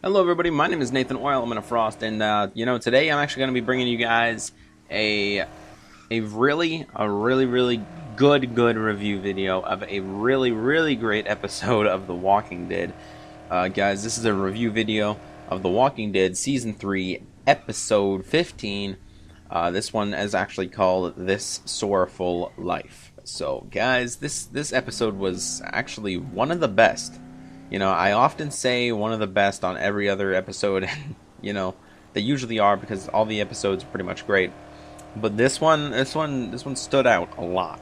Hello everybody, my name is Nathan or ELEMENTofFROST, and today I'm actually going to be bringing you guys a really good review video of a really great episode of The Walking Dead. Guys, this is a review video of The Walking Dead Season 3, Episode 15. This one is actually called This Sorrowful Life. So guys, this episode was actually one of the best. I often say one of the best on every other episode, they usually are because all the episodes are pretty much great. But this one stood out a lot.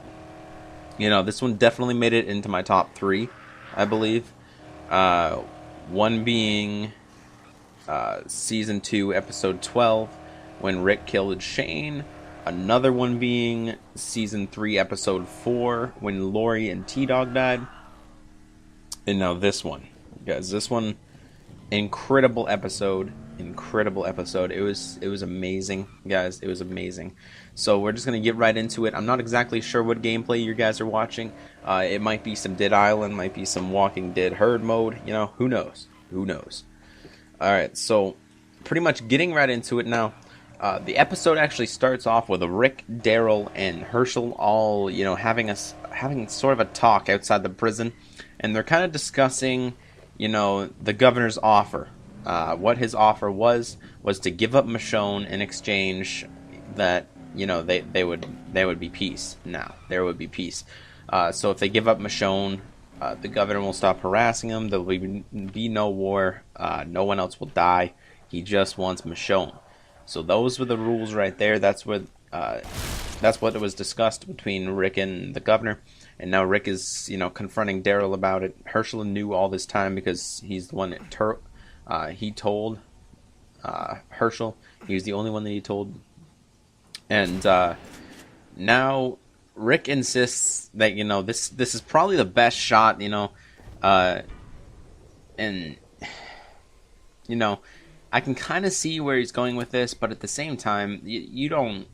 This one definitely made it into my top 3, I believe. One being Season 2, Episode 12, when Rick killed Shane. Another one being Season 3, Episode 4, when Lori and T-Dog died. And now this one, guys. This one, incredible episode. It was amazing, guys. It was amazing. So we're just gonna get right into it. I'm not exactly sure what gameplay you guys are watching. It might be some Dead Island, might be some Walking Dead herd mode. Who knows? Who knows? All right. So pretty much getting right into it now. The episode actually starts off with Rick, Daryl, and Herschel all having sort of a talk outside the prison. And they're kind of discussing, the governor's offer. What his offer was to give up Michonne in exchange that, they would be peace. Now there would be peace. So if they give up Michonne, the governor will stop harassing him. There will be no war. No one else will die. He just wants Michonne. So those were the rules right there. That's what was discussed between Rick and the governor. And now Rick is, confronting Daryl about it. Herschel knew all this time because he's the one that he told Herschel. He was the only one that he told. And now Rick insists that, this is probably the best shot, and, I can kind of see where he's going with this, but at the same time, you don't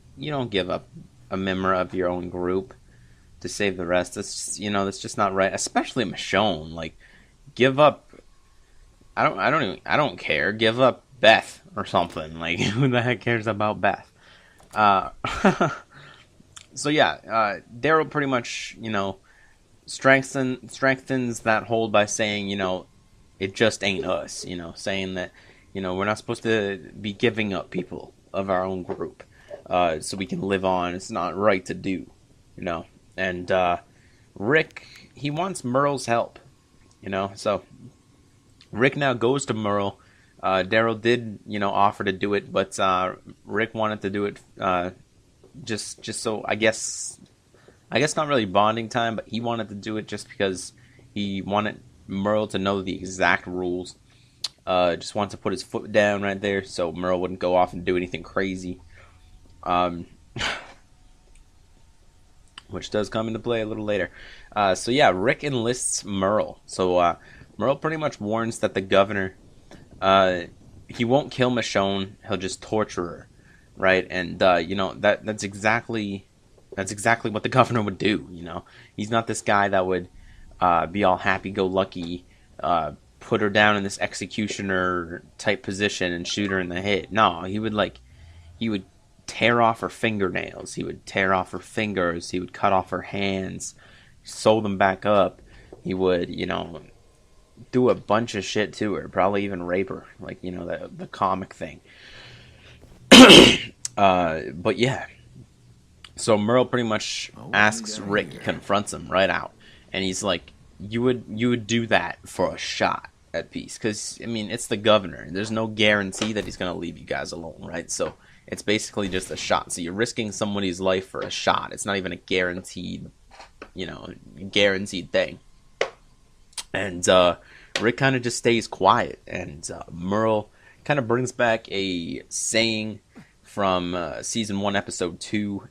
give up a member of your own group to save the rest. That's just not right. Especially Michonne. Like, give up. I don't care. Give up Beth or something. Like, who the heck cares about Beth? So yeah, Daryl pretty much strengthens that hold by saying it just ain't us. Saying that we're not supposed to be giving up people of our own group so we can live on. It's not right to do. And Rick, he wants Merle's help, so Rick now goes to Merle. Daryl did, offer to do it, but Rick wanted to do it just so, I guess not really bonding time, but he wanted to do it just because he wanted Merle to know the exact rules. Just wanted to put his foot down right there so Merle wouldn't go off and do anything crazy. Which does come into play a little later. So yeah, Rick enlists Merle. So Merle pretty much warns that the governor, he won't kill Michonne, he'll just torture her, right? And that's exactly what the governor would do. He's not this guy that would be all happy-go-lucky, put her down in this executioner type position and shoot her in the head. No, he would tear off her fingernails, he would tear off her fingers, he would cut off her hands, sew them back up. He would, do a bunch of shit to her, probably even rape her, like, the comic thing. But yeah. So Merle pretty much asks Rick, confronts him right out, and he's like, you would do that for a shot at peace, because it's the governor. There's no guarantee that he's gonna leave you guys alone, right? So it's basically just a shot. So you're risking somebody's life for a shot. It's not even a guaranteed thing. And Rick kind of just stays quiet, and Merle kind of brings back a saying from Season 1, Episode 2,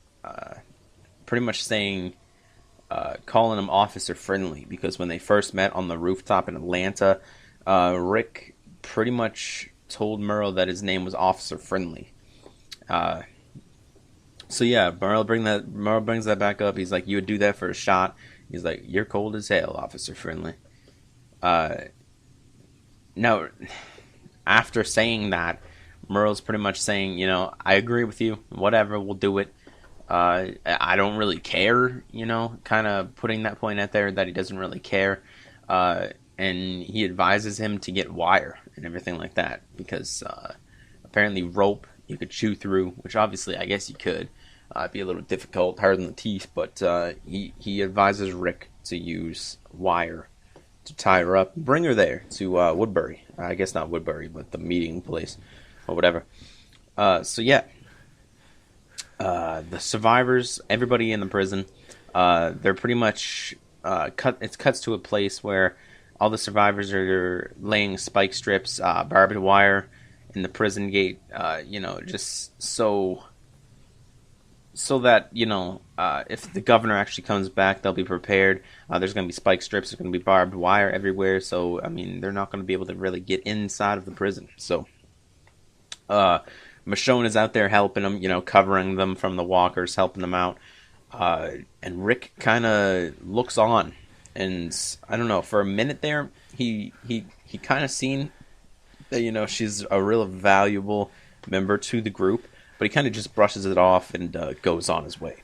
pretty much saying, calling him Officer Friendly, because when they first met on the rooftop in Atlanta, Rick pretty much told Merle that his name was Officer Friendly. So yeah, Merle brings that back up. He's like, you would do that for a shot. He's like, you're cold as hell, Officer Friendly. Now, after saying that, Merle's pretty much saying, you know, I agree with you. Whatever, we'll do it. I don't really care, you know, kind of putting that point out there that he doesn't really care. And he advises him to get wire and everything like that because apparently rope you could chew through, which obviously I guess you could. It'd be a little difficult, hard on the teeth, but he advises Rick to use wire to tie her up, bring her there to Woodbury. I guess not Woodbury, but the meeting place or whatever. So yeah, the survivors, everybody in the prison, they're pretty much it cuts to a place where all the survivors are laying spike strips, barbed wire in the prison gate, you know, just so that, you know, if the governor actually comes back, they'll be prepared. There's going to be spike strips, there's going to be barbed wire everywhere, so, I mean, they're not going to be able to really get inside of the prison. So, Michonne is out there helping them, you know, covering them from the walkers, helping them out. And Rick kind of looks on, and I don't know, for a minute there, he kind of seen that, you know, she's a real valuable member to the group, but he kind of just brushes it off and goes on his way.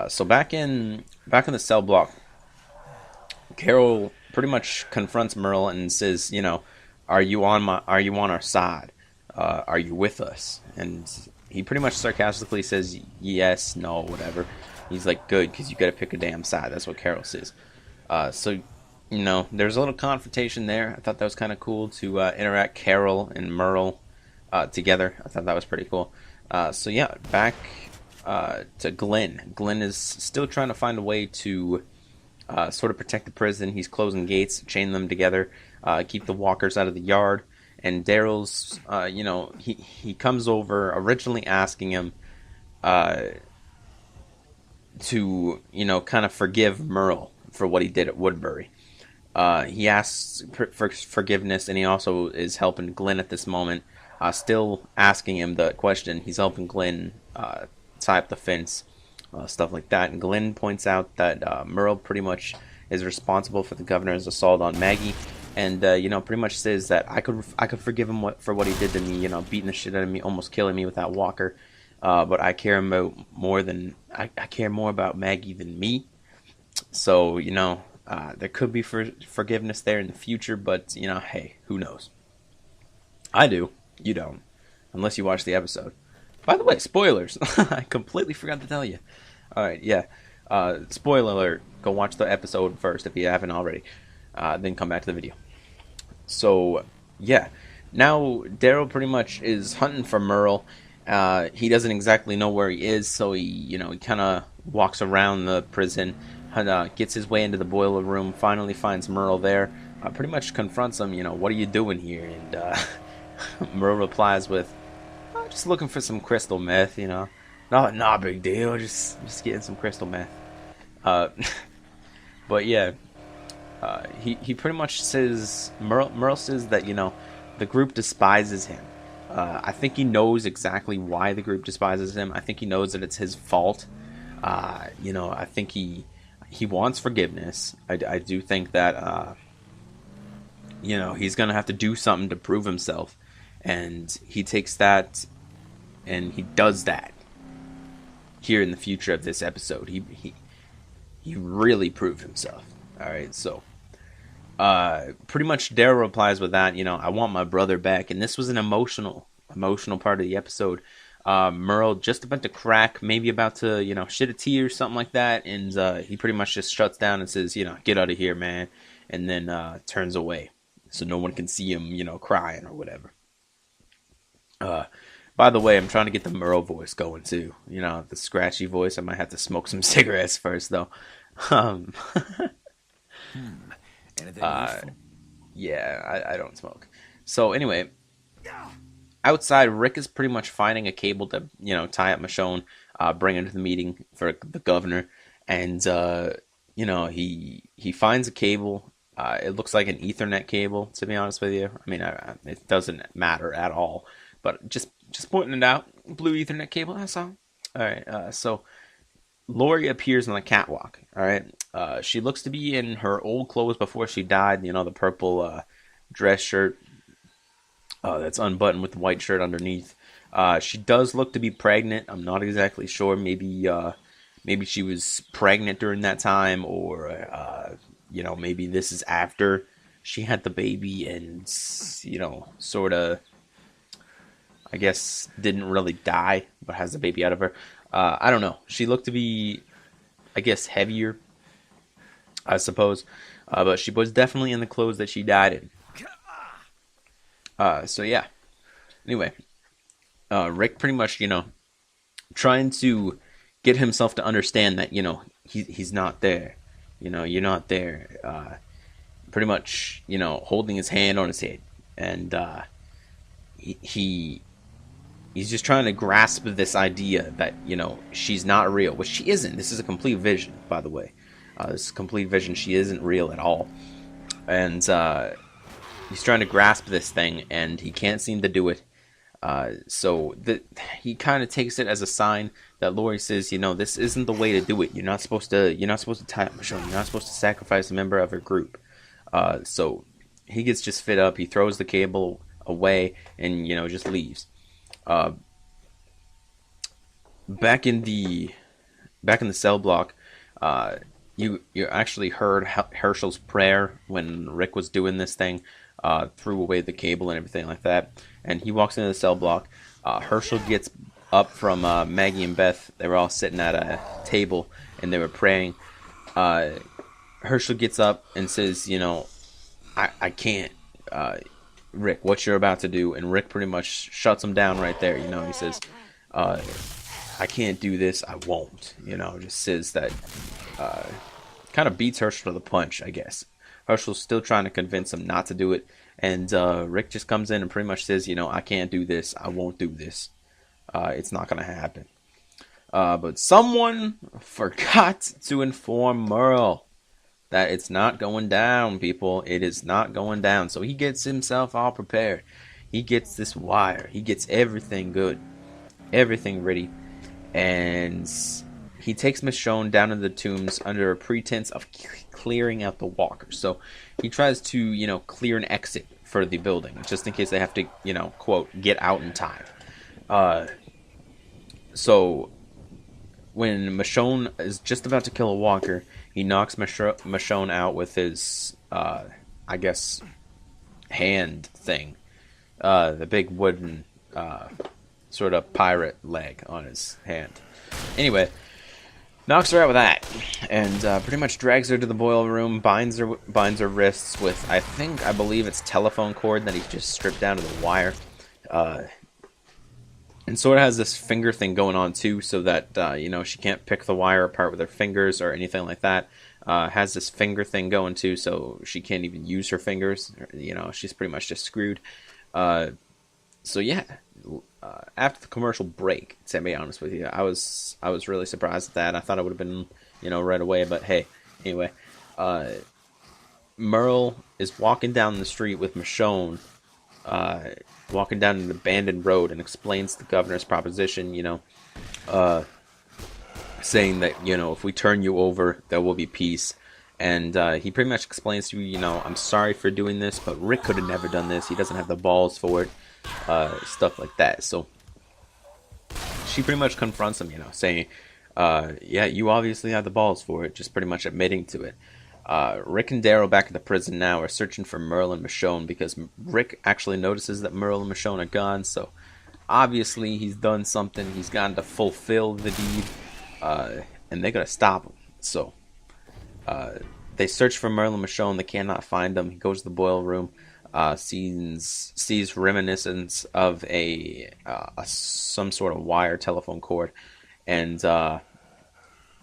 So back in the cell block, Carol pretty much confronts Merle and says, you know, are you on our side? Are you with us? And he pretty much sarcastically says yes, no, whatever. He's like, good, because you got to pick a damn side. That's what Carol says. So, you know, there's a little confrontation there. I thought that was kind of cool to interact Carol and Merle together. I thought that was pretty cool. So yeah, back to Glenn. Glenn is still trying to find a way to sort of protect the prison. He's closing gates, chain them together, keep the walkers out of the yard. And Daryl's, you know, he comes over originally asking him to, you know, kind of forgive Merle for what he did at Woodbury. He asks for forgiveness, and he also is helping Glenn at this moment. Still asking him the question. He's helping Glenn tie up the fence, stuff like that. And Glenn points out that Merle pretty much is responsible for the governor's assault on Maggie, and you know, pretty much says that I could forgive him for what he did to me. You know, beating the shit out of me, almost killing me with that walker. But I care more about Maggie than me. So, you know, there could be forgiveness there in the future, but you know, hey, who knows? I do. You don't, unless you watch the episode. By the way, spoilers. I completely forgot to tell you. All right, yeah. Spoiler alert. Go watch the episode first if you haven't already. Then come back to the video. So, yeah. Now, Daryl pretty much is hunting for Merle. He doesn't exactly know where he is, so he kind of walks around the prison, and gets his way into the boiler room, finally finds Merle there, pretty much confronts him, you know, what are you doing here? And Merle replies with, just looking for some crystal meth, you know. Not big deal, just getting some crystal meth. But yeah, he pretty much says, Merle says that, you know, the group despises him. I think he knows exactly why the group despises him. I think he knows that it's his fault. You know, I think he wants forgiveness. I do think that, you know, he's going to have to do something to prove himself. And he takes that and he does that here in the future of this episode. He really proved himself. All right, so pretty much Daryl replies with that, you know, I want my brother back. And this was an emotional part of the episode. Merle just about to crack, maybe about to, you know, shed a tear or something like that. And he pretty much just shuts down and says, you know, get out of here, man. And then turns away so no one can see him, you know, crying or whatever. By the way, I'm trying to get the Merle voice going too. You know, the scratchy voice. I might have to smoke some cigarettes first, though. Yeah, I don't smoke. So anyway, outside, Rick is pretty much finding a cable to, you know, tie up Michonne, bring her to the meeting for the governor, and you know, he finds a cable. It looks like an Ethernet cable, to be honest with you. I mean, it doesn't matter at all. But just pointing it out, blue Ethernet cable, that's all. All right, so Lori appears on the catwalk, all right? She looks to be in her old clothes before she died, you know, the purple dress shirt, that's unbuttoned with the white shirt underneath. She does look to be pregnant. I'm not exactly sure. Maybe she was pregnant during that time, or maybe this is after she had the baby, and sort of, I guess, didn't really die, but has the baby out of her. I don't know. She looked to be, I guess, heavier, I suppose, but she was definitely in the clothes that she died in. So yeah. Anyway, Rick pretty much, trying to get himself to understand that, he's not there. You're not there. Pretty much, holding his hand on his head, and he's just trying to grasp this idea that she's not real, which she isn't. This is a complete vision, by the way. This is a complete vision. She isn't real at all, and he's trying to grasp this thing, and he can't seem to do it. So he kind of takes it as a sign that Lori says, this isn't the way to do it. You're not supposed to tie up Michonne. You're not supposed to sacrifice a member of her group. So he gets just fed up. He throws the cable away and just leaves. Back in the cell block, you actually heard Herschel's prayer when Rick was doing this thing. Threw away the cable and everything like that, and he walks into the cell block. Herschel gets up from Maggie and Beth. They were all sitting at a table and they were praying. Herschel gets up and says, I can't, Rick, what you're about to do. And Rick pretty much shuts him down right there. He says, I can't do this, I won't. Just says that, kind of beats Herschel to the punch, I guess. Herschel's still trying to convince him not to do it, and Rick just comes in and pretty much says, I can't do this, I won't do this. It's not going to happen. But someone forgot to inform Merle that it's not going down, people. It is not going down. So he gets himself all prepared. He gets this wire. He gets everything good. Everything ready. And he takes Michonne down into the tombs under a pretense of clearing out the walkers. So he tries to, clear an exit for the building, just in case they have to, quote, get out in time. So when Michonne is just about to kill a walker, he knocks Michonne out with his, I guess, hand thing. The big wooden, sort of pirate leg on his hand. Anyway, knocks her out with that, and pretty much drags her to the boiler room, binds her wrists with, I believe it's telephone cord that he just stripped down to the wire, and sort of has this finger thing going on too, so that she can't pick the wire apart with her fingers or anything like that. Has this finger thing going too, so she can't even use her fingers. She's pretty much just screwed. So yeah. After the commercial break, to be honest with you, I was really surprised at that. I thought it would have been, right away, but hey, anyway, Merle is walking down the street with Michonne, walking down an abandoned road, and explains the governor's proposition, saying that, if we turn you over, there will be peace. And he pretty much explains to you, I'm sorry for doing this, but Rick could have never done this. He doesn't have the balls for it. Stuff like that. So she pretty much confronts him, saying, yeah, you obviously have the balls for it, just pretty much admitting to it. Rick and Daryl back at the prison now are searching for Merle and Michonne, because Rick actually notices that Merle and Michonne are gone, so obviously he's done something. He's gone to fulfill the deed, and they gotta stop him. So they search for Merle and Michonne. They cannot find them. He goes to the boiler room. Sees reminiscence of some sort of wire telephone cord, and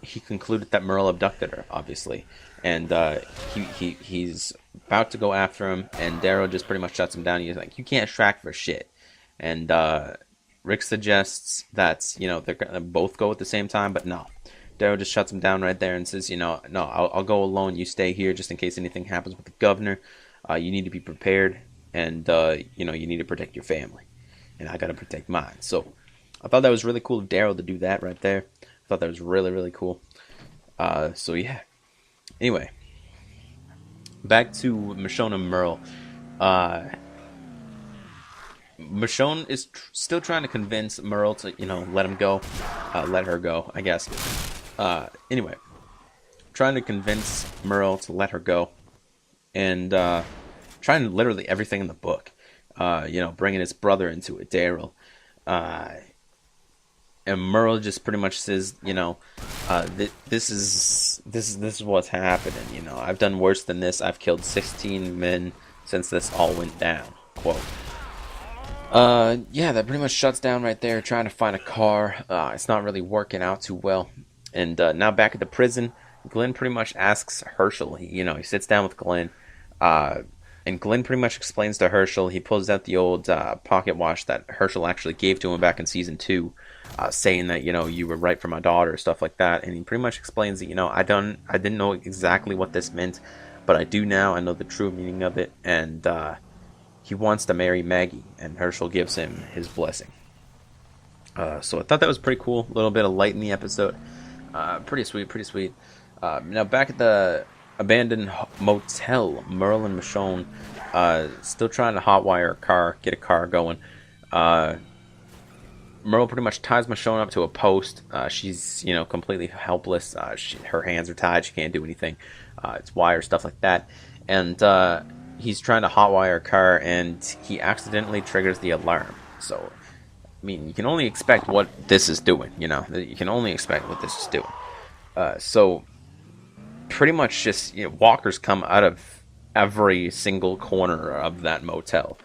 he concluded that Merle abducted her, obviously, and he's about to go after him, and Daryl just pretty much shuts him down. He's like, you can't track for shit, and Rick suggests that they're gonna both go at the same time, but no. Daryl just shuts him down right there and says, no, I'll go alone. You stay here just in case anything happens with the governor. You need to be prepared, and you need to protect your family, and I gotta protect mine. So I thought that was really cool of Daryl to do that right there. I thought that was really, really cool. So yeah. Anyway, back to Michonne and Merle. Michonne is still trying to convince Merle to, let him go. Let her go, I guess. Anyway, trying to convince Merle to let her go. And trying literally everything in the book. Bringing his brother into it, Daryl. And Merle just pretty much says, this is what's happening. I've done worse than this. I've killed 16 men since this all went down. Quote. Yeah, that pretty much shuts down right there. Trying to find a car. It's not really working out too well. And now back at the prison, Glenn pretty much asks Herschel. He sits down with Glenn. And Glenn pretty much explains to Herschel. He pulls out the old pocket watch that Herschel actually gave to him back in season 2, saying that you were right for my daughter, stuff like that. And he pretty much explains that I didn't know exactly what this meant, but I do now. I know the true meaning of it, and he wants to marry Maggie, and Herschel gives him his blessing. So I thought that was pretty cool. A little bit of light in the episode. Pretty sweet. Now back at the abandoned motel, Merle and Michonne still trying to hotwire a car, get a car going. Merle pretty much ties Michonne up to a post. She's completely helpless. Her hands are tied. She can't do anything. It's wire, stuff like that. And he's trying to hotwire a car, and he accidentally triggers the alarm. So, I mean, you can only expect what this is doing. You can only expect what this is doing. So pretty much just walkers come out of every single corner of that motel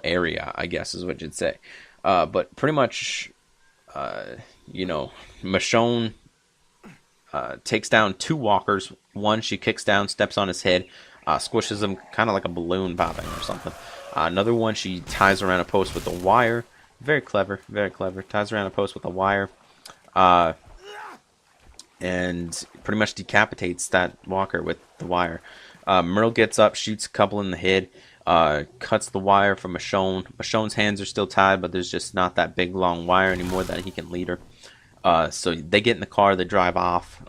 area, I guess is what you'd say. But pretty much Michonne takes down 2 walkers. One she kicks down, steps on his head, squishes him kind of like a balloon popping or something. Another one she ties around a post with a wire. Very clever. Ties around a post with a wire. And pretty much decapitates that walker with the wire. Merle gets up, shoots a couple in the head, cuts the wire from Michonne. Michonne's hands are still tied, but there's just not that big long wire anymore that he can lead her. So they get in the car, they drive off.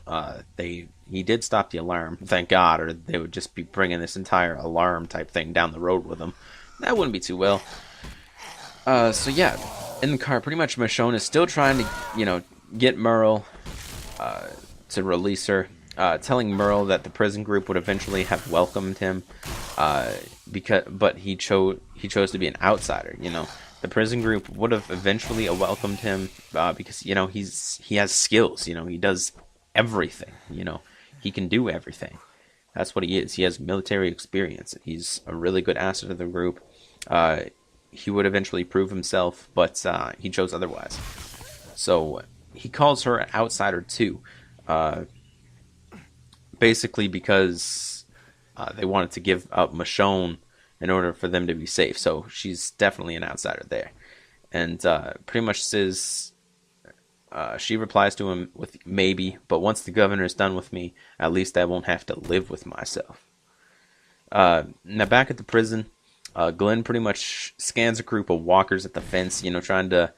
He did stop the alarm, thank God, or they would just be bringing this entire alarm type thing down the road with them. That wouldn't be too well. So yeah, in the car, pretty much Michonne is still trying to, get Merle to release her, telling Merle that the prison group would eventually have welcomed him, but he chose to be an outsider. The prison group would have eventually welcomed him because he has skills. He does everything. He can do everything. That's what he is. He has military experience. He's a really good asset to the group. He would eventually prove himself, but he chose otherwise. So he calls her an outsider too, basically because they wanted to give up Michonne in order for them to be safe. So she's definitely an outsider there. And pretty much says, she replies to him with maybe, but once the governor is done with me, at least I won't have to live with myself. Now back at the prison, Glenn pretty much scans a group of walkers at the fence, trying to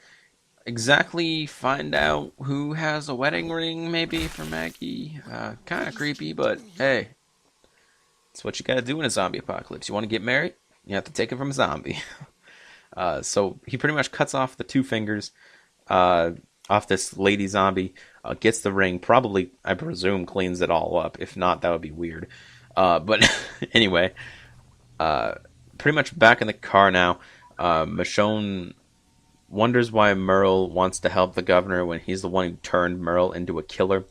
exactly find out who has a wedding ring, maybe, for Maggie. Kind of creepy, but hey, it's what you gotta do in a zombie apocalypse. You want to get married? You have to take it from a zombie. So he pretty much cuts off the 2 fingers off this lady zombie, gets the ring, probably, I presume, cleans it all up. If not, that would be weird. But anyway, pretty much back in the car now. Michonne wonders why Merle wants to help the governor when he's the one who turned Merle into a killer.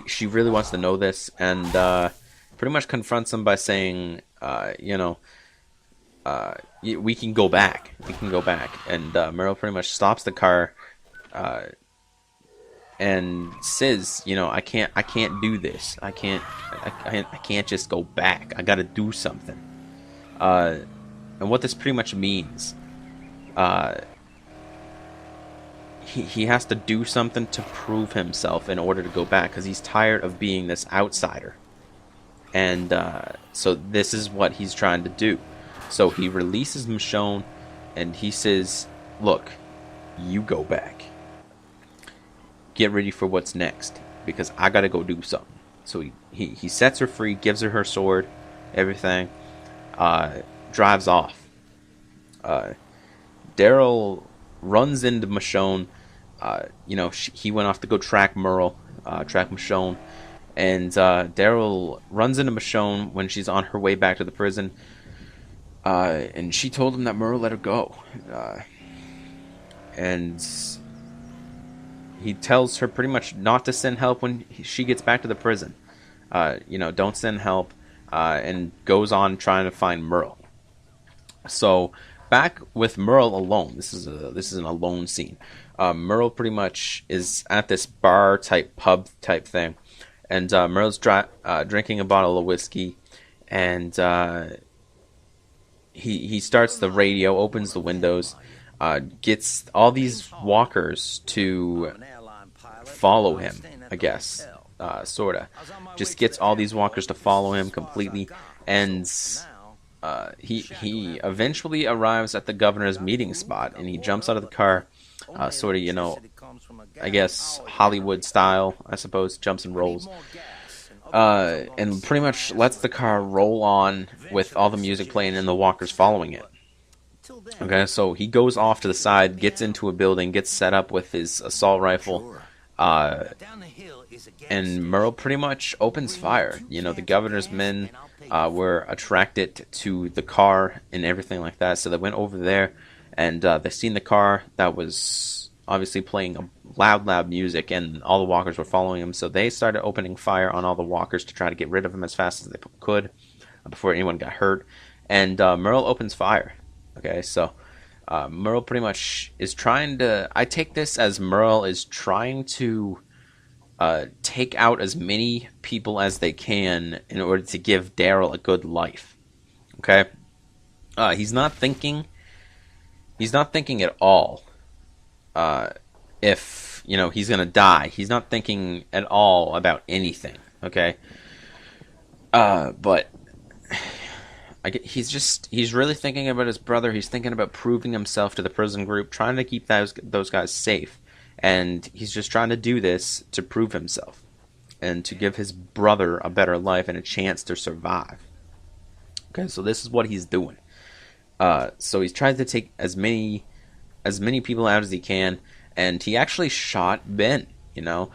She really wants to know this, and pretty much confronts him by saying, we can go back. And Merle pretty much stops the car and says, I can't do this. I can't just go back. I got to do something. And what this pretty much means, he has to do something to prove himself in order to go back, because he's tired of being this outsider. And so this is what he's trying to do. So he releases Michonne, and he says, look, you go back. Get ready for what's next, because I gotta go do something. So he sets her free, gives her her sword, everything, drives off. Daryl runs into Michonne. He went off to go track Michonne, and Daryl runs into Michonne when she's on her way back to the prison, and she told him that Merle let her go, and he tells her pretty much not to send help when she gets back to the prison. Don't send help, and goes on trying to find Merle. So back with Merle alone. This is an alone scene. Merle pretty much is at this bar type pub type thing, and Merle's drinking a bottle of whiskey, and he starts the radio, opens the windows, gets all these walkers to follow him, I guess, sorta. Just gets all these walkers to follow him completely, and he eventually arrives at the governor's meeting spot, and he jumps out of the car, I guess Hollywood style, I suppose, jumps and rolls, and pretty much lets the car roll on with all the music playing and the walkers following it. Okay, so he goes off to the side, gets into a building, gets set up with his assault rifle, and Merle pretty much opens fire. The governor's men were attracted to the car and everything like that, so they went over there, and they seen the car that was obviously playing loud music, and all the walkers were following him, so they started opening fire on all the walkers to try to get rid of him as fast as they could before anyone got hurt, and Merle opens fire. Okay, so Merle pretty much is trying to... I take this as Merle is trying to take out as many people as they can in order to give Daryl a good life. Okay? He's not thinking at all if, he's going to die. He's not thinking at all about anything. Okay? But... he's really thinking about his brother. He's thinking about proving himself to the prison group, trying to keep those guys safe, and he's just trying to do this to prove himself and to give his brother a better life and a chance to survive. Okay, so this is what he's doing. So he's trying to take as many people out as he can, and he actually shot Ben. The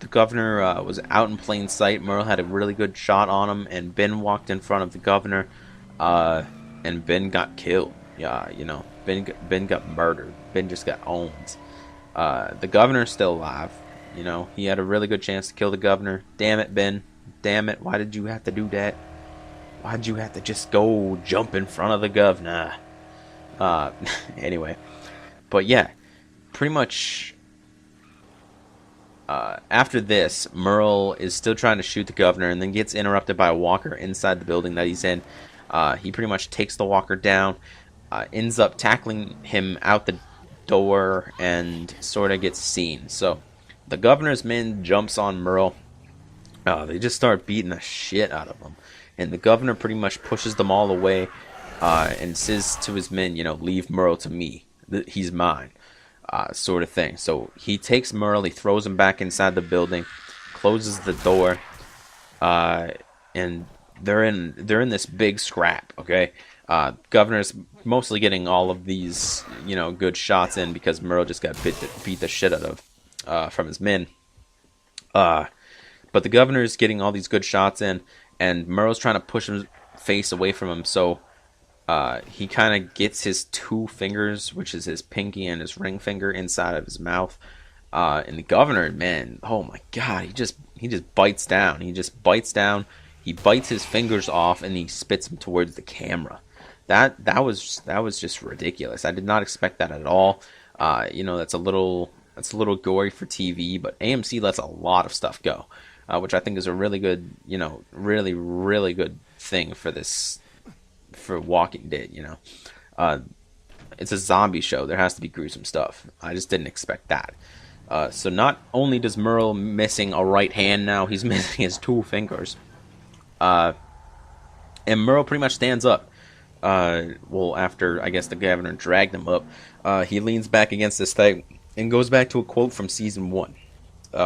governor was out in plain sight. Merle had a really good shot on him, and Ben walked in front of the governor, and Ben got killed. Yeah, Ben got murdered. Ben just got owned. The governor's still alive. He had a really good chance to kill the governor. Damn it, Ben. Damn it. Why did you have to do that? Why did you have to just go jump in front of the governor? Anyway. But yeah, pretty much... after this, Merle is still trying to shoot the governor and then gets interrupted by a walker inside the building that he's in. He pretty much takes the walker down, ends up tackling him out the door, and sort of gets seen. So the governor's men jumps on Merle. They just start beating the shit out of him. And the governor pretty much pushes them all away and says to his men, leave Merle to me. He's mine. Sort of thing. So he takes Merle, he throws him back inside the building, closes the door, and they're in this big scrap. Okay, governor's mostly getting all of these good shots in because Merle just got beat the shit out of from his men. But the governor's getting all these good shots in, and Merle's trying to push his face away from him. So he kind of gets his two fingers, which is his pinky and his ring finger, inside of his mouth. And the governor, man, oh my god, he just bites down. He just bites down. He bites his fingers off and he spits them towards the camera. That was just ridiculous. I did not expect that at all. That's a little gory for TV, but AMC lets a lot of stuff go, which I think is a really good, really really good thing for this. For Walking Dead, it's a zombie show. There has to be gruesome stuff. I just didn't expect that. So not only does Merle missing a right hand now, he's missing his two fingers. And Merle pretty much stands up. After I guess the governor dragged him up, he leans back against this thing and goes back to a quote from season 1,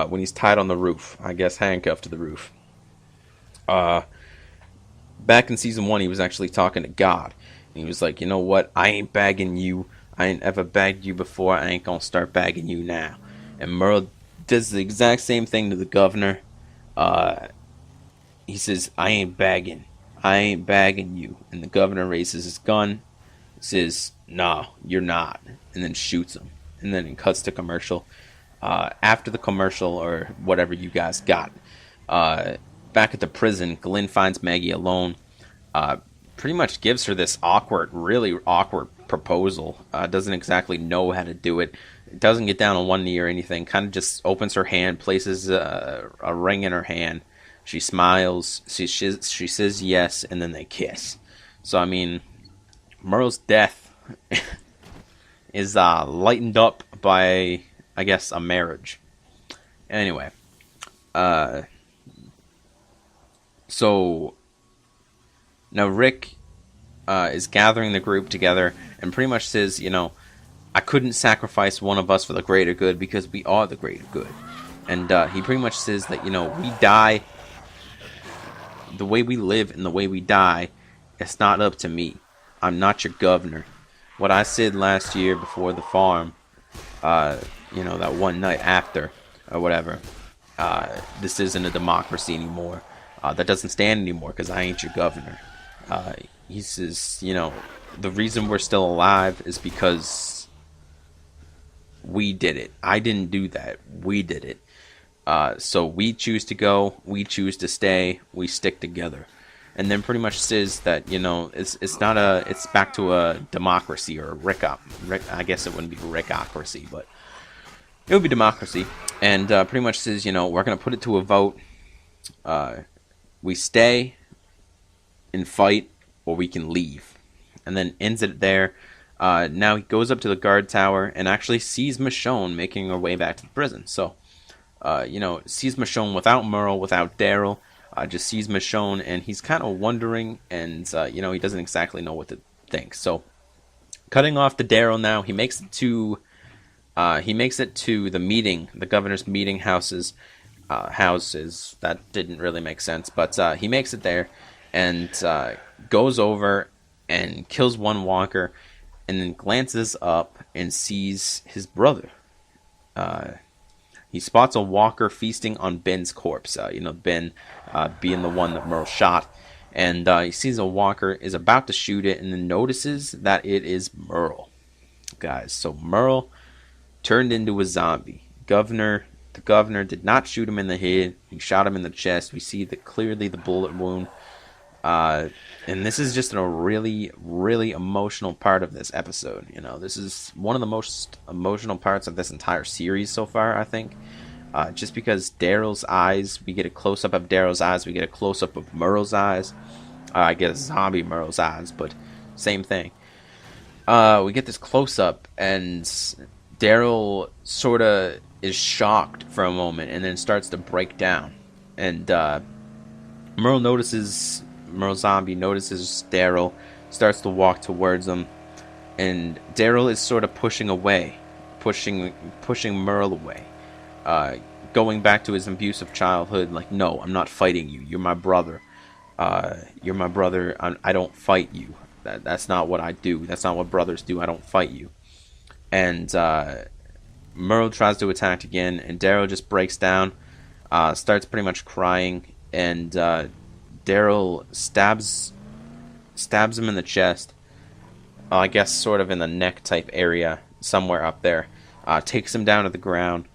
when he's tied on the roof. I guess handcuffed to the roof. Uh, Back in season 1, he was actually talking to God. And he was like, you know what? I ain't bagging you. I ain't ever bagged you before. I ain't gonna start bagging you now. And Merle does the exact same thing to the governor. Uh, he says, I ain't bagging. I ain't bagging you. And the governor raises his gun, says, no, you're not. And then shoots him. And then it cuts to commercial. After the commercial, or whatever you guys got, back at the prison, Glenn finds Maggie alone. Pretty much gives her this awkward, really awkward proposal. Doesn't exactly know how to do it. Doesn't get down on one knee or anything. Kind of just opens her hand, places a ring in her hand. She smiles. She says yes, and then they kiss. So, I mean, Merle's death is lightened up by, I guess, a marriage. Anyway, so now Rick is gathering the group together and pretty much says, you know, I couldn't sacrifice one of us for the greater good because we are the greater good. And he pretty much says that, you know, we die, the way we live and the way we die, it's not up to me. I'm not your governor. What I said last year before the farm, you know, that one night after, or whatever, this isn't a democracy anymore. That doesn't stand anymore because I ain't your governor. He says, you know, the reason we're still alive is because we did it. I didn't do that. We did it. So we choose to go. We choose to stay. We stick together. And then pretty much says that, you know, it's back to a democracy, or I guess it wouldn't be Rickocracy, but it would be democracy. And pretty much says, you know, we're going to put it to a vote. We stay and fight, or we can leave. And then ends it there. Now he goes up to the guard tower and actually sees Michonne making her way back to the prison. So, you know, sees Michonne without Merle, without Daryl. Just sees Michonne, and he's kind of wondering, and, you know, he doesn't exactly know what to think. So, cutting off to Daryl now, he makes it to the meeting, the governor's meeting houses. That didn't really make sense, but he makes it there, and goes over and kills one walker, and then glances up and sees his brother. He spots a walker feasting on Ben's corpse. You know, Ben being the one that Merle shot. And he sees a walker, is about to shoot it, and then notices that it is Merle. Guys, so Merle turned into a zombie. The governor did not shoot him in the head. He shot him in the chest. We see clearly the bullet wound. And this is just a really, really emotional part of this episode. You know, this is one of the most emotional parts of this entire series so far, I think. Just because Daryl's eyes, we get a close-up of Daryl's eyes, we get a close-up of Merle's eyes. I get a zombie Merle's eyes, but same thing. We get this close-up, and Daryl sort of is shocked for a moment, and then starts to break down. And Merle Zombie notices Daryl, starts to walk towards him, and Daryl is sort of pushing Merle away, going back to his abusive childhood, like, no, I'm not fighting you, you're my brother, I don't fight you, that's not what I do, that's not what brothers do, I don't fight you. And Merle tries to attack again, and Daryl just breaks down, starts pretty much crying, and Daryl stabs him in the chest, I guess sort of in the neck type area, somewhere up there, takes him down to the ground,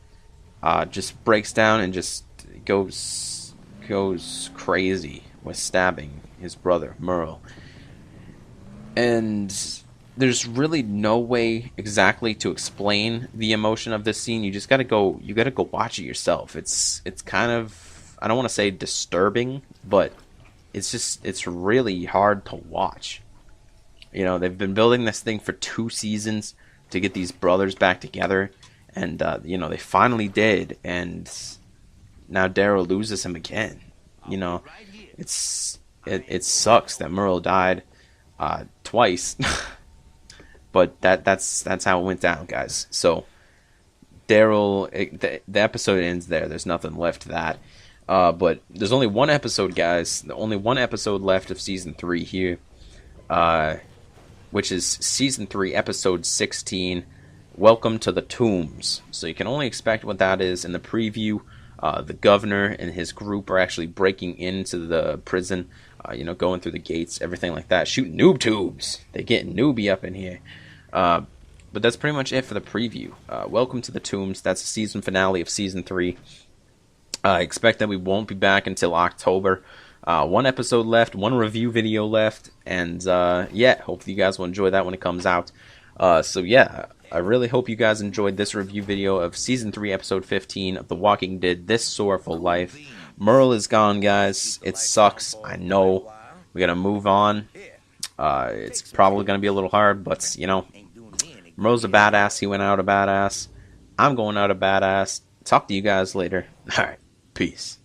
just breaks down and just goes crazy with stabbing his brother, Merle. And there's really no way exactly to explain the emotion of this scene. You just gotta go watch it yourself. It's kind of, I don't want to say disturbing, but it's really hard to watch. You know, they've been building this thing for 2 seasons to get these brothers back together, and you know, they finally did, and now Daryl loses him again. You know, it sucks that Merle died twice, but that's how it went down, guys. So Daryl, the episode ends there. There's nothing left to that. But there's only one episode, guys. Only one episode left of season 3 here, which is season 3, episode 16. Welcome to the Tombs. So you can only expect what that is in the preview. The governor and his group are actually breaking into the prison, going through the gates, everything like that. Shooting noob tubes. They get newbie up in here. But that's pretty much it for the preview. Welcome to the Tombs. That's the season finale of season 3. I expect that we won't be back until October. One episode left, one review video left, and yeah, hopefully you guys will enjoy that when it comes out. So yeah, I really hope you guys enjoyed this review video of season 3, episode 15 of The Walking Dead: This Sorrowful Life. Merle is gone, guys. It sucks. I know. We gotta move on. It's probably gonna be a little hard, but Merle's a badass. He went out a badass. I'm going out a badass. Talk to you guys later. All right. Peace.